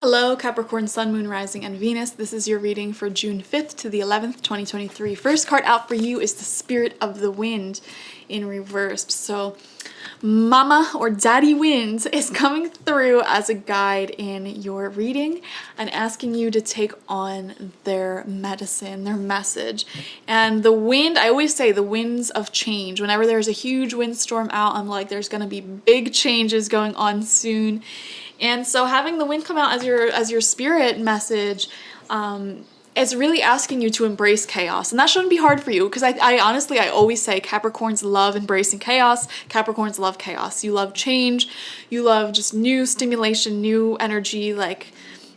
Hello, Capricorn, Sun, Moon, Rising, and Venus. This is your reading for June 5th to the 11th, 2023. First card out for you is the Spirit of the Wind in reversed. So, Mama or Daddy Wind is coming through as a guide in your reading and asking you to take on their medicine, their message. And the wind, I always say the winds of change. Whenever there's a huge windstorm out, I'm like, there's going to be big changes going on soon. And so having the wind come out as your spirit message, it's really asking you to embrace chaos. And that shouldn't be hard for you because I honestly, I always say Capricorns love embracing chaos. Capricorns love chaos. You love change. You love just new stimulation, new energy, like,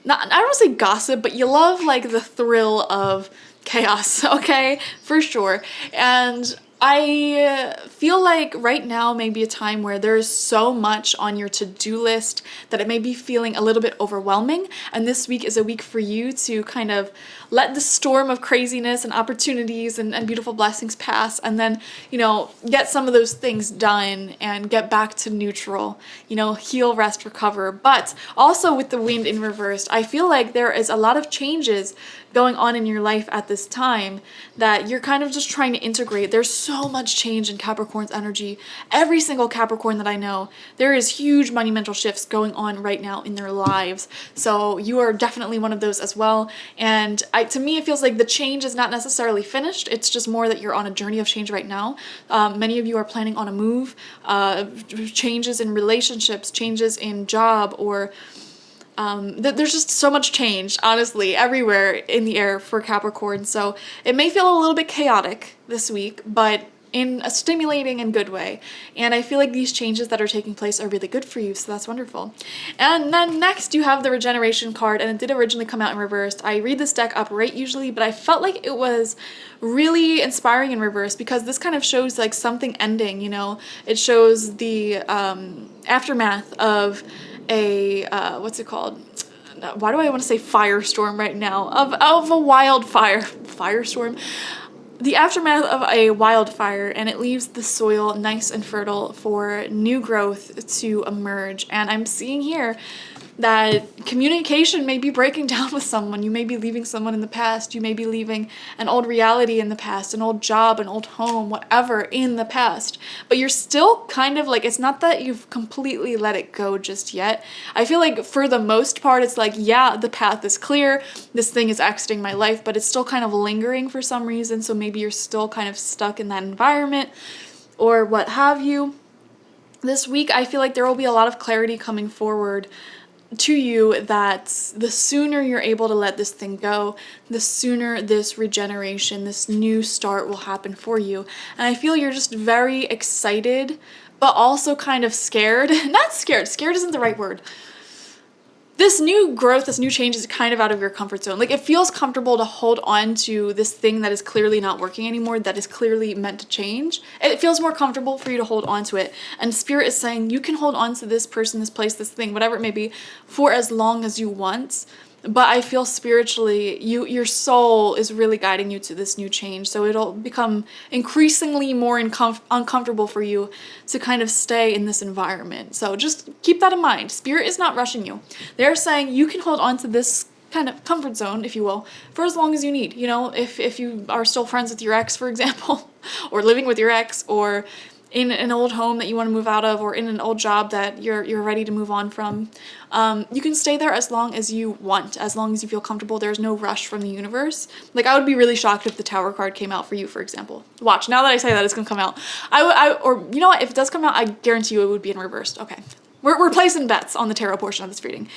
I don't want to say gossip, but you love like the thrill of chaos, okay? For sure. And I feel like right now may be a time where there's so much on your to-do list that it may be feeling a little bit overwhelming. And this week is a week for you to kind of let the storm of craziness and opportunities and beautiful blessings pass, and then, get some of those things done and get back to neutral, heal, rest, recover. But also with the wind in reversed, I feel like there is a lot of changes going on in your life at this time that you're kind of just trying to integrate. There's so much change in Capricorn's energy. Every single Capricorn that I know, there is huge monumental shifts going on right now in their lives. So you are definitely one of those as well. And to me, it feels like the change is not necessarily finished. It's just more that you're on a journey of change right now. Many of you are planning on a move, changes in relationships, changes in job, or there's just so much change, honestly, everywhere in the air for Capricorn. So it may feel a little bit chaotic this week, but in a stimulating and good way. And I feel like these changes that are taking place are really good for you, so that's wonderful. And then next you have the regeneration card, and it did originally come out in reversed. I read this deck upright usually, but I felt like it was really inspiring in reverse because this kind of shows like something ending, It shows the aftermath of a what's it called? Why do I want to say firestorm right now? Of a firestorm. The aftermath of a wildfire, and it leaves the soil nice and fertile for new growth to emerge. And I'm seeing here that communication may be breaking down with someone. You may be leaving someone in the past. You may be leaving an old reality in the past, an old job, an old home, whatever in the past. But you're still kind of like, it's not that you've completely let it go just yet. I feel like for the most part, it's like, yeah, the path is clear. This thing is exiting my life, but it's still kind of lingering for some reason. So maybe you're still kind of stuck in that environment or what have you. This week, I feel like there will be a lot of clarity coming forward to you that the sooner you're able to let this thing go, the sooner this regeneration, this new start will happen for you. And I feel you're just very excited, but also kind of scared. Not scared. Scared isn't the right word. This new growth, this new change is kind of out of your comfort zone. Like, it feels comfortable to hold on to this thing that is clearly not working anymore, that is clearly meant to change. It feels more comfortable for you to hold on to it. And Spirit is saying you can hold on to this person, this place, this thing, whatever it may be, for as long as you want. But I feel spiritually, your soul is really guiding you to this new change. So it'll become increasingly more uncomfortable for you to kind of stay in this environment. So just keep that in mind. Spirit is not rushing you. They're saying you can hold on to this kind of comfort zone, if you will, for as long as you need. If you are still friends with your ex, for example, or living with your ex, or in an old home that you want to move out of, or in an old job that you're ready to move on from, you can stay there as long as you want, as long as you feel comfortable. There's no rush from the universe. Like, I would be really shocked if the Tower card came out for you, for example. Watch, now that I say that, it's gonna come out. Or you know what, if it does come out, I guarantee you it would be in reversed. Okay. We're placing bets on the tarot portion of this reading.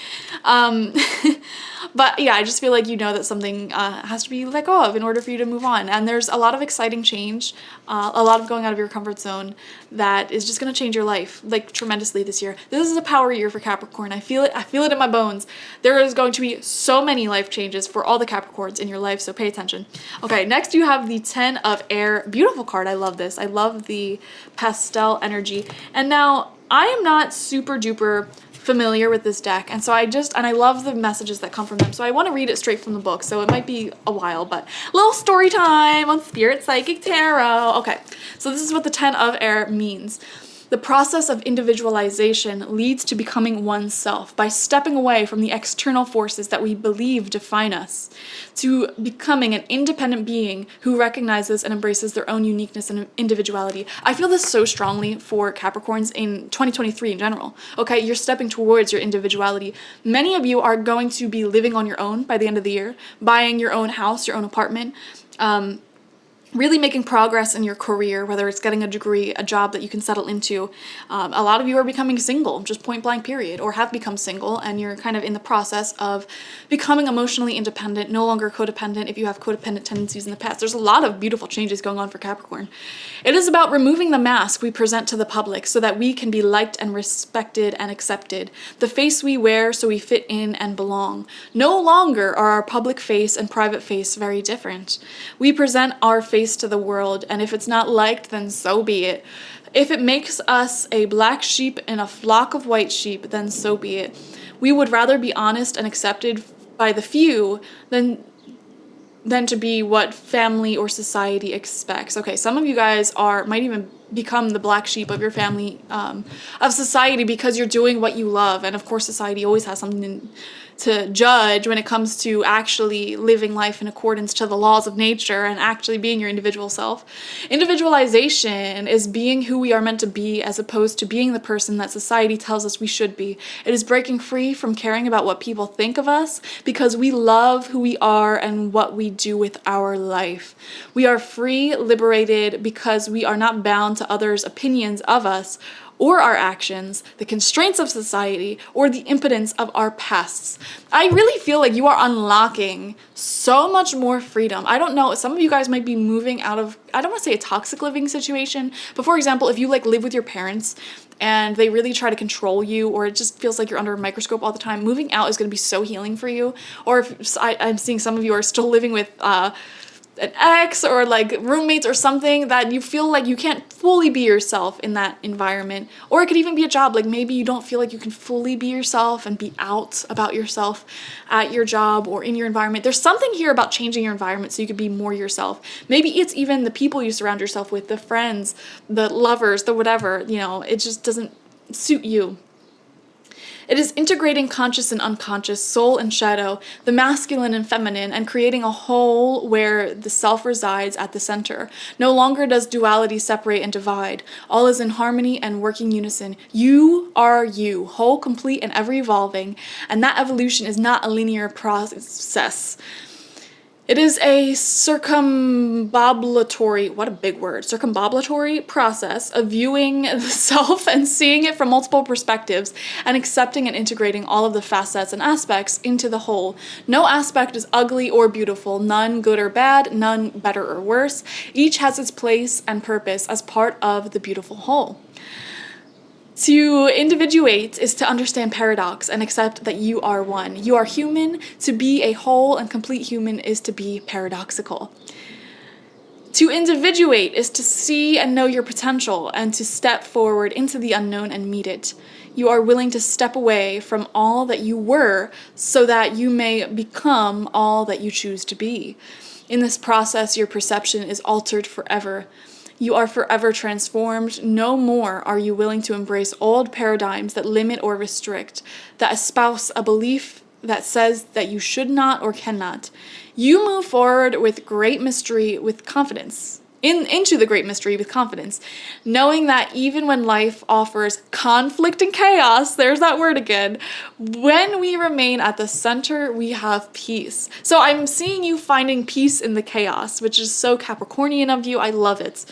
But yeah, I just feel like that something has to be let go of in order for you to move on. And there's a lot of exciting change, a lot of going out of your comfort zone that is just going to change your life, like, tremendously this year. This is a power year for Capricorn. I feel it in my bones. There is going to be so many life changes for all the Capricorns in your life, so pay attention. Okay, next you have the 10 of Air. Beautiful card. I love this. I love the pastel energy. And now, I am not super duper familiar with this deck, and so I love the messages that come from them, so I want to read it straight from the book, so it might be a while, but little story time on Spirit Psychic Tarot. Okay, so this is what the 10 of Air means. The process of individualization leads to becoming oneself by stepping away from the external forces that we believe define us, to becoming an independent being who recognizes and embraces their own uniqueness and individuality. I feel this so strongly for Capricorns in 2023 in general. Okay, you're stepping towards your individuality. Many of you are going to be living on your own by the end of the year, buying your own house, your own apartment, really making progress in your career, whether it's getting a degree, a job that you can settle into. A lot of you are becoming single, just point blank period, or have become single, and you're kind of in the process of becoming emotionally independent, no longer codependent if you have codependent tendencies in the past. There's a lot of beautiful changes going on for Capricorn. It is about removing the mask we present to the public so that we can be liked and respected and accepted. The face we wear so we fit in and belong. No longer are our public face and private face very different. We present our face to the world, and if it's not liked, then so be it. If it makes us a black sheep in a flock of white sheep, then so be it. We would rather be honest and accepted by the few than to be what family or society expects. Okay, some of you guys might even become the black sheep of your family, of society, because you're doing what you love. And of course, society always has something to judge when it comes to actually living life in accordance to the laws of nature and actually being your individual self. Individualization is being who we are meant to be, as opposed to being the person that society tells us we should be. It is breaking free from caring about what people think of us, because we love who we are and what we do with our life. We are free, liberated, because we are not bound to others' opinions of us, or our actions, the constraints of society, or the impotence of our pasts. I really feel like you are unlocking so much more freedom. I don't know, some of you guys might be moving out of, I don't want to say a toxic living situation, but for example, if you live with your parents and they really try to control you, or it just feels like you're under a microscope all the time, moving out is going to be so healing for you. Or if I'm seeing some of you are still living with an ex or roommates or something, that you feel like you can't fully be yourself in that environment. Or it could even be a job, maybe you don't feel like you can fully be yourself and be out about yourself at your job or in your environment. There's something here about changing your environment so you could be more yourself. Maybe it's even the people you surround yourself with, the friends, the lovers, the whatever, it just doesn't suit you. It is integrating conscious and unconscious, soul and shadow, the masculine and feminine, and creating a whole where the self resides at the center. No longer does duality separate and divide. All is in harmony and working unison. You are you, whole, complete, and ever evolving, and that evolution is not a linear process. It is a circumbobulatory process of viewing the self and seeing it from multiple perspectives, and accepting and integrating all of the facets and aspects into the whole. No aspect is ugly or beautiful, none good or bad, none better or worse. Each has its place and purpose as part of the beautiful whole. To individuate is to understand paradox and accept that you are one. You are human. To be a whole and complete human is to be paradoxical. To individuate is to see and know your potential and to step forward into the unknown and meet it. You are willing to step away from all that you were so that you may become all that you choose to be. In this process, your perception is altered forever. You are forever transformed. No more are you willing to embrace old paradigms that limit or restrict, that espouse a belief that says that you should not or cannot. You move forward with great mystery with confidence, into the great mystery with confidence, knowing that even when life offers conflict and chaos, there's that word again, when we remain at the center, we have peace. So I'm seeing you finding peace in the chaos, which is so Capricornian of you. I love it.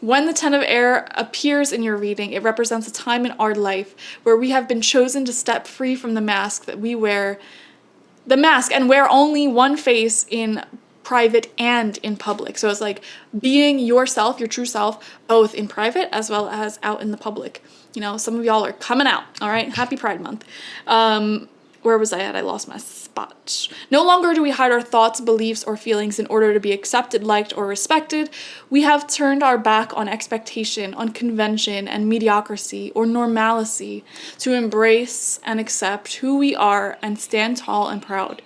When the Ten of Air appears in your reading, it represents a time in our life where we have been chosen to step free from the mask that we wear, and wear only one face in private and in public. So it's being yourself, your true self, both in private as well as out in the public. Some of y'all are coming out. All right. Happy Pride Month. Where was I at? I lost my spot. No longer do we hide our thoughts, beliefs, or feelings in order to be accepted, liked, or respected. We have turned our back on expectation, on convention and mediocrity or normalcy to embrace and accept who we are and stand tall and proud.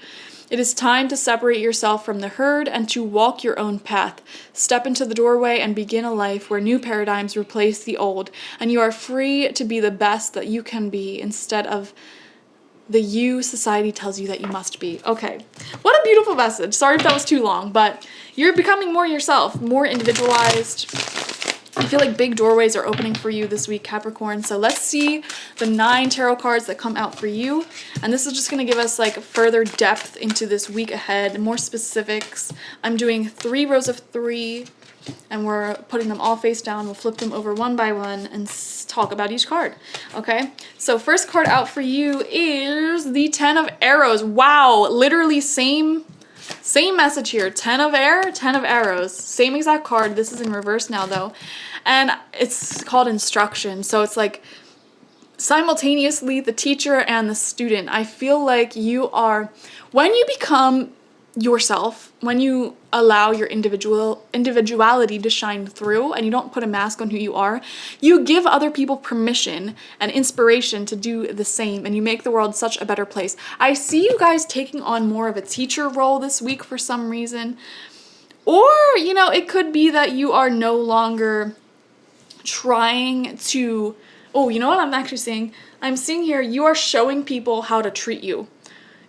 It is time to separate yourself from the herd and to walk your own path. Step into the doorway and begin a life where new paradigms replace the old, and you are free to be the best that you can be instead of the you society tells you that you must be. Okay, what a beautiful message. Sorry if that was too long, but you're becoming more yourself, more individualized. I feel like big doorways are opening for you this week, Capricorn. So let's see the 9 tarot cards that come out for you. And this is just going to give us like further depth into this week ahead, more specifics. I'm doing 3 rows of 3, and we're putting them all face down. We'll flip them over one by one and talk about each card. Okay, so first card out for you is the 10 of Arrows. Wow, literally same message here. 10 of air, 10 of arrows. Same exact card. This is in reverse now though. And it's called instruction. So it's like simultaneously the teacher and the student. I feel like you are, when you become yourself, when you allow your individuality to shine through and you don't put a mask on who you are, you give other people permission and inspiration to do the same, and you make the world such a better place. I see you guys taking on more of a teacher role this week for some reason. Or, you know, it could be that you are no longer trying to, oh, you know what I'm actually seeing? I'm seeing here, you are showing people how to treat you.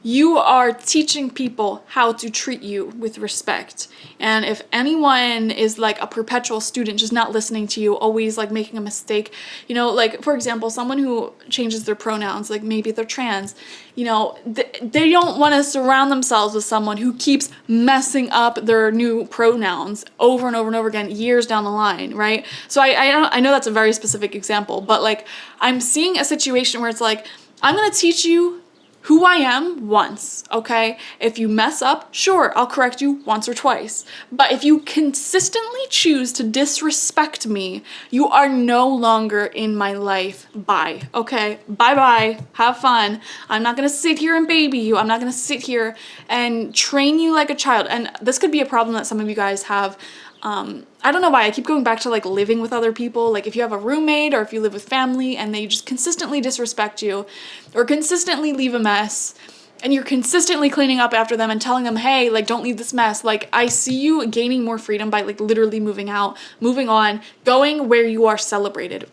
You are teaching people how to treat you with respect. And if anyone is like a perpetual student, just not listening to you, always like making a mistake, you know, like for example, someone who changes their pronouns, like maybe they're trans, you know, they don't want to surround themselves with someone who keeps messing up their new pronouns over and over and over again, years down the line, right? So I know that's a very specific example, but like I'm seeing a situation where it's like, I'm going to teach you who I am once, okay? If you mess up, sure, I'll correct you once or twice. But if you consistently choose to disrespect me, you are no longer in my life. Bye, okay? Bye-bye. Have fun. I'm not gonna sit here and baby you. I'm not gonna sit here and train you like a child. And this could be a problem that some of you guys have. I don't know why I keep going back to like living with other people. Like if you have a roommate or if you live with family and they just consistently disrespect you or consistently leave a mess and you're consistently cleaning up after them and telling them, hey, like don't leave this mess. Like I see you gaining more freedom by like literally moving out, moving on, going where you are celebrated.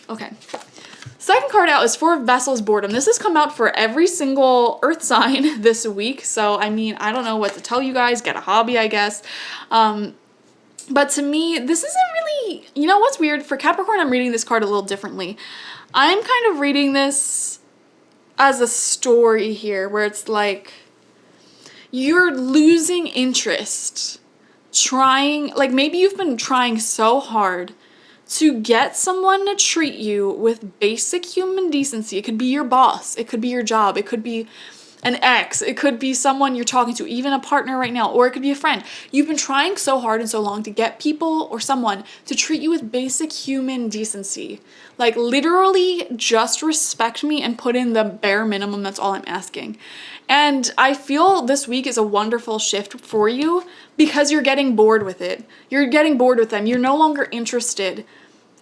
Okay. Second card out is 4 of Vessels, Boredom. This has come out for every single earth sign this week. So, I mean, I don't know what to tell you guys. Get a hobby, I guess. But to me, this isn't really, you know what's weird? For Capricorn, I'm reading this card a little differently. I'm kind of reading this as a story here where it's like you're losing interest trying, like maybe you've been trying so hard to get someone to treat you with basic human decency. It could be your boss, it could be your job, it could be an ex, it could be someone you're talking to, even a partner right now, or it could be a friend. You've been trying so hard and so long to get people or someone to treat you with basic human decency. Like literally just respect me and put in the bare minimum. That's all I'm asking. And I feel this week is a wonderful shift for you because you're getting bored with it. You're getting bored with them. You're no longer interested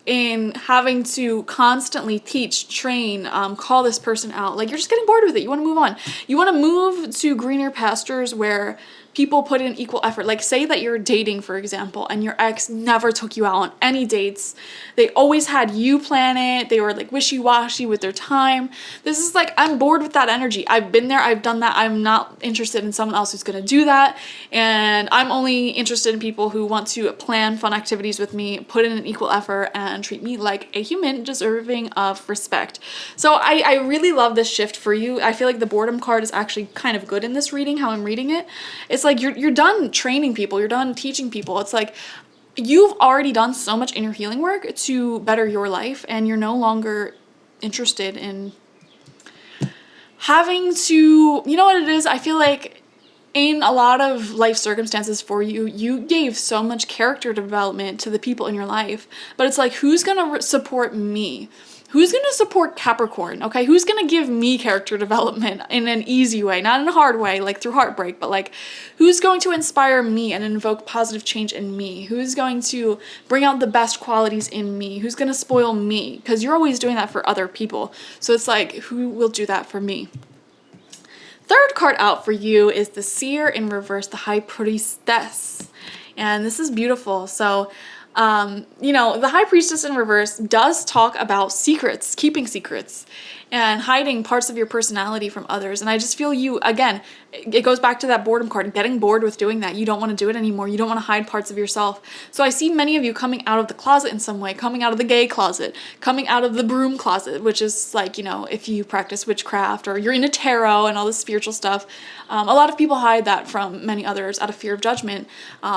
in having to constantly teach, train, call this person out. Like you're just getting bored with it. You want to move on. You want to move to greener pastures where people put in equal effort. Like say that you're dating, for example, and your ex never took you out on any dates. They always had you plan it. They were like wishy-washy with their time. This is like, I'm bored with that energy. I've been there. I've done that. I'm not interested in someone else who's going to do that. And I'm only interested in people who want to plan fun activities with me, put in an equal effort, and treat me like a human deserving of respect. So I really love this shift for you. I feel like the boredom card is actually kind of good in this reading, how I'm reading it. It's like you're done training people, you're done teaching people. It's like you've already done so much inner healing work to better your life, and you're no longer interested in having to, you know what it is? I feel like in a lot of life circumstances for you, you gave so much character development to the people in your life, but it's like, who's gonna support me? Who's going to support Capricorn, okay? Who's going to give me character development in an easy way, not in a hard way, like through heartbreak, but like, who's going to inspire me and invoke positive change in me? Who's going to bring out the best qualities in me? Who's going to spoil me? Because you're always doing that for other people. So it's like, who will do that for me? third card out for you is the Seer in reverse, the High Priestess. And this is beautiful. So, you know, the High Priestess in reverse does talk about secrets, keeping secrets, and hiding parts of your personality from others. And I just feel you, again, it goes back to that boredom card, getting bored with doing that. You don't want to do it anymore. You don't want to hide parts of yourself. So I see many of you coming out of the closet in some way, coming out of the gay closet, coming out of the broom closet, which is like, you know, if you practice witchcraft or you're into tarot and all this spiritual stuff. A lot of people hide that from many others out of fear of judgment,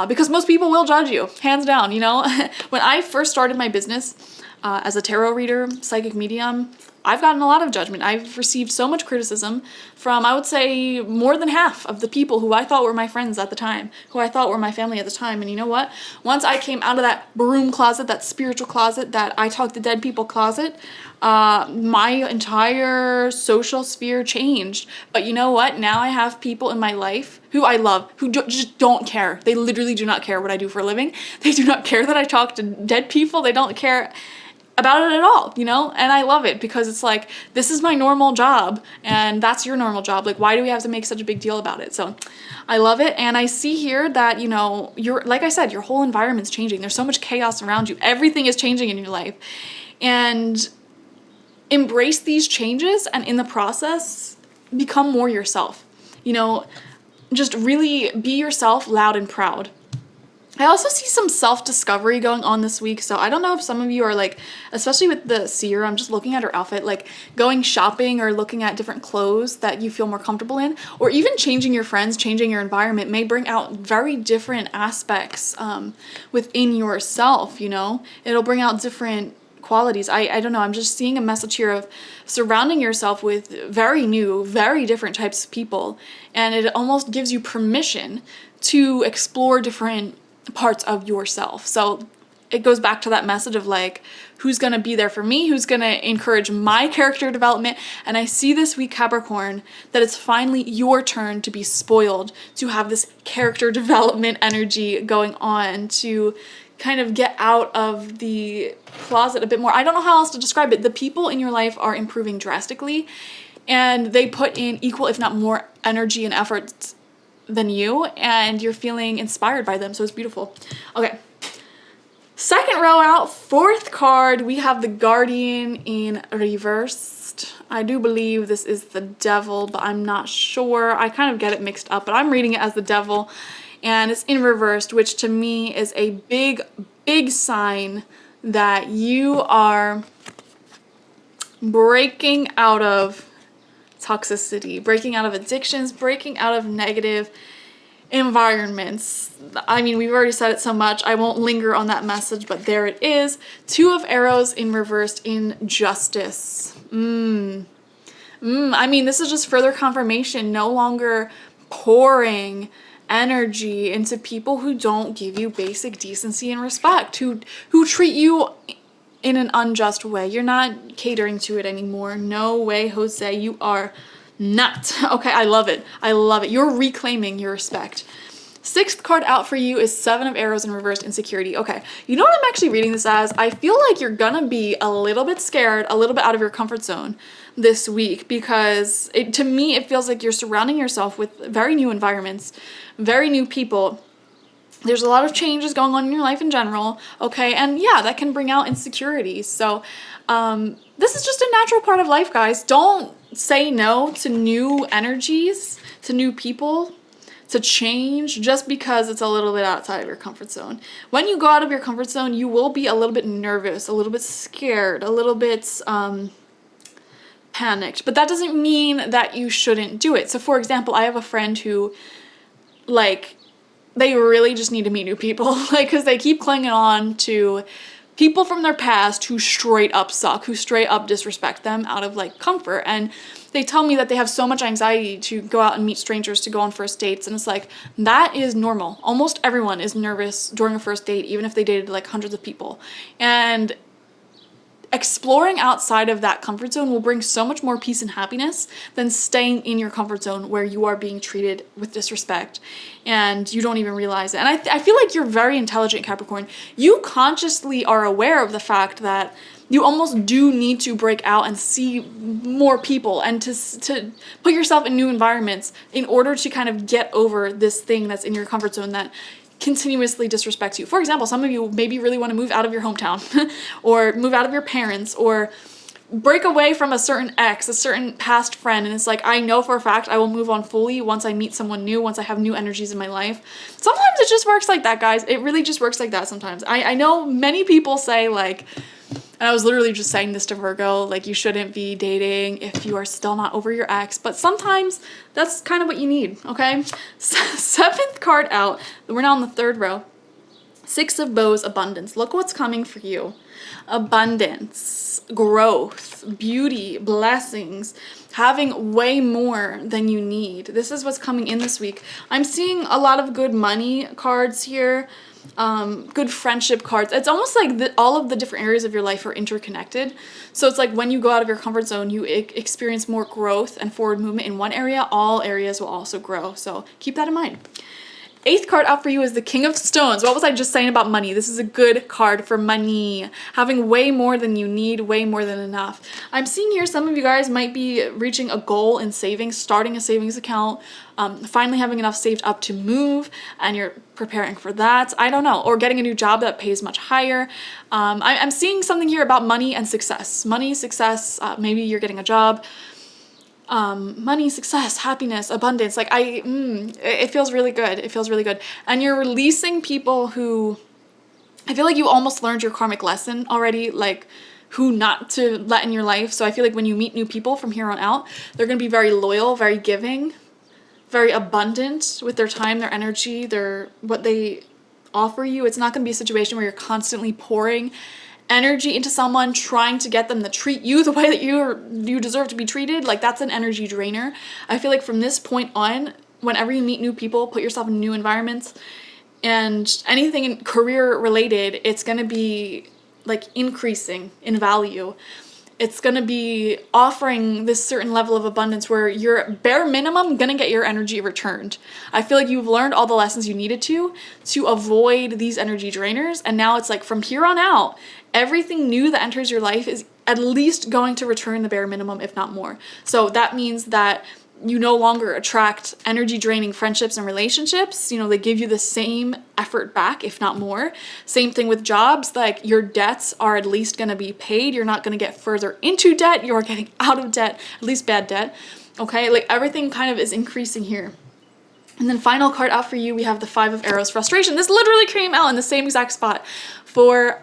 because most people will judge you, hands down, you know. When I first started my business as a tarot reader, psychic medium, I've gotten a lot of judgment. I've received so much criticism from, I would say, more than half of the people who I thought were my friends at the time, who I thought were my family at the time. And you know what? Once I came out of that broom closet, that spiritual closet, that I talk to dead people closet, my entire social sphere changed. But you know what? Now I have people in my life who I love, who just don't care. They literally do not care what I do for a living. They do not care that I talk to dead people. They don't care about it at all, you know? And I love it because it's like, this is my normal job and that's your normal job. Like, why do we have to make such a big deal about it? So I love it. And I see here that, you know, like I said, your whole environment's changing. There's so much chaos around you. Everything is changing in your life. And embrace these changes and in the process, become more yourself. You know, just really be yourself, loud and proud. I also see some self-discovery going on this week. So I don't know if some of you are like, especially with the Seer, I'm just looking at her outfit, like going shopping or looking at different clothes that you feel more comfortable in, or even changing your friends, changing your environment may bring out very different aspects within yourself, you know? It'll bring out different qualities. I don't know. I'm just seeing a message here of surrounding yourself with very new, very different types of people. And it almost gives you permission to explore different parts of yourself. So it goes back to that message of like, who's going to be there for me? Who's going to encourage my character development? And I see this week, Capricorn, that it's finally your turn to be spoiled, to have this character development energy going on, to kind of get out of the closet a bit more. I don't know how else to describe it. The people in your life are improving drastically, and they put in equal, if not more, energy and effort than you, and you're feeling inspired by them. So it's beautiful. Okay. Second row out, fourth card, we have the Guardian in reversed. I do believe this is the Devil, but I'm not sure. I kind of get it mixed up, but I'm reading it as the Devil, and it's in reversed, which to me is a big, big sign that you are breaking out of toxicity, breaking out of addictions, breaking out of negative environments. I mean, we've already said it so much. I won't linger on that message, but there it is. Two of Arrows in reversed in Justice. I mean, this is just further confirmation. No longer pouring energy into people who don't give you basic decency and respect, who treat you in an unjust way. You're not catering to it anymore. No way, Jose, you are not. Okay, I love it. I love it. You're reclaiming your respect. Sixth card out for you is Seven of Arrows in reversed, Insecurity. Okay, you know what I'm actually reading this as? I feel like you're gonna be a little bit scared, a little bit out of your comfort zone this week, because to me, it feels like you're surrounding yourself with very new environments, very new people. There's a lot of changes going on in your life in general, okay? And yeah, that can bring out insecurities. So this is just a natural part of life, guys. Don't say no to new energies, to new people, to change just because it's a little bit outside of your comfort zone. When you go out of your comfort zone, you will be a little bit nervous, a little bit scared, a little bit panicked. But that doesn't mean that you shouldn't do it. So for example, I have a friend who, like, they really just need to meet new people, like, because they keep clinging on to people from their past who straight up suck, who straight up disrespect them out of like comfort. And they tell me that they have so much anxiety to go out and meet strangers, to go on first dates. And it's like, that is normal. Almost everyone is nervous during a first date, even if they dated like hundreds of people. And exploring outside of that comfort zone will bring so much more peace and happiness than staying in your comfort zone where you are being treated with disrespect and you don't even realize it. And I feel like you're very intelligent, Capricorn. You consciously are aware of the fact that you almost do need to break out and see more people and to put yourself in new environments in order to kind of get over this thing that's in your comfort zone that continuously disrespects you. For example, some of you maybe really want to move out of your hometown or move out of your parents or break away from a certain ex, a certain past friend, and it's like, I know for a fact I will move on fully once I meet someone new, once I have new energies in my life. Sometimes it just works like that, guys. It really just works like that sometimes. I know many people say like, and I was literally just saying this to Virgo, like you shouldn't be dating if you are still not over your ex, but sometimes that's kind of what you need, okay? Seventh card out, we're now on the third row. Six of Bows, abundance. Look what's coming for you. Abundance, growth, beauty, blessings, having way more than you need. This is what's coming in this week. I'm seeing a lot of good money cards here, good friendship cards. It's almost like all of the different areas of your life are interconnected. So it's like when you go out of your comfort zone, you experience more growth and forward movement in one area, all areas will also grow. So keep that in mind. Eighth card out for you is the King of Stones. What was I just saying about money? This is a good card for money. Having way more than you need, way more than enough. I'm seeing here some of you guys might be reaching a goal in savings, starting a savings account, finally having enough saved up to move, and you're preparing for that. I don't know. Or getting a new job that pays much higher. I'm seeing something here about money and success. Money, success, maybe you're getting a job. Money, success, happiness, abundance. Like it feels really good. It feels really good. And you're releasing people who, I feel like you almost learned your karmic lesson already, like who not to let in your life. So I feel like when you meet new people from here on out, they're going to be very loyal, very giving, very abundant with their time, their energy, what they offer you. It's not going to be a situation where you're constantly pouring energy into someone, trying to get them to treat you the way that you deserve to be treated. Like that's an energy drainer. I feel like from this point on, whenever you meet new people, put yourself in new environments, and anything in career related, it's going to be like increasing in value. It's going to be offering this certain level of abundance where you're bare minimum going to get your energy returned. I feel like you've learned all the lessons you needed to avoid these energy drainers. And now it's like from here on out, everything new that enters your life is at least going to return the bare minimum, if not more. So that means that you no longer attract energy draining friendships and relationships. You know, they give you the same effort back, if not more. Same thing with jobs. Like your debts are at least going to be paid. You're not going to get further into debt. You're getting out of debt, at least bad debt. Okay. Like everything kind of is increasing here. And then final card out for you, we have the Five of Arrows, frustration. This literally came out in the same exact spot for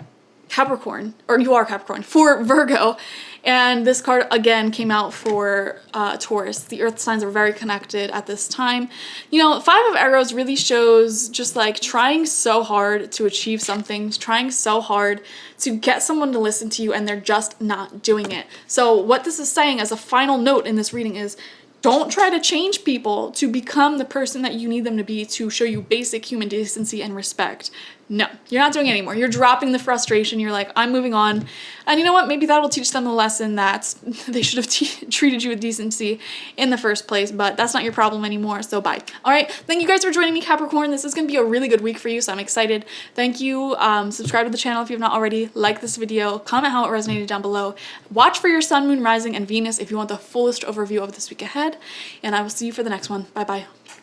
Capricorn, or you are Capricorn, for Virgo. And this card again came out for Taurus. The earth signs are very connected at this time. You know, Five of Arrows really shows just like trying so hard to achieve something, trying so hard to get someone to listen to you, and they're just not doing it. So what this is saying as a final note in this reading is, don't try to change people to become the person that you need them to be to show you basic human decency and respect. No, you're not doing it anymore. You're dropping the frustration. You're like, I'm moving on. And you know what? Maybe that'll teach them a lesson that they should have treated you with decency in the first place, but that's not your problem anymore. So bye. All right. Thank you guys for joining me, Capricorn. This is going to be a really good week for you, so I'm excited. Thank you. Subscribe to the channel if you've not already. Like this video. Comment how it resonated down below. Watch for your sun, moon, rising, and Venus if you want the fullest overview of this week ahead. And I will see you for the next one. Bye-bye.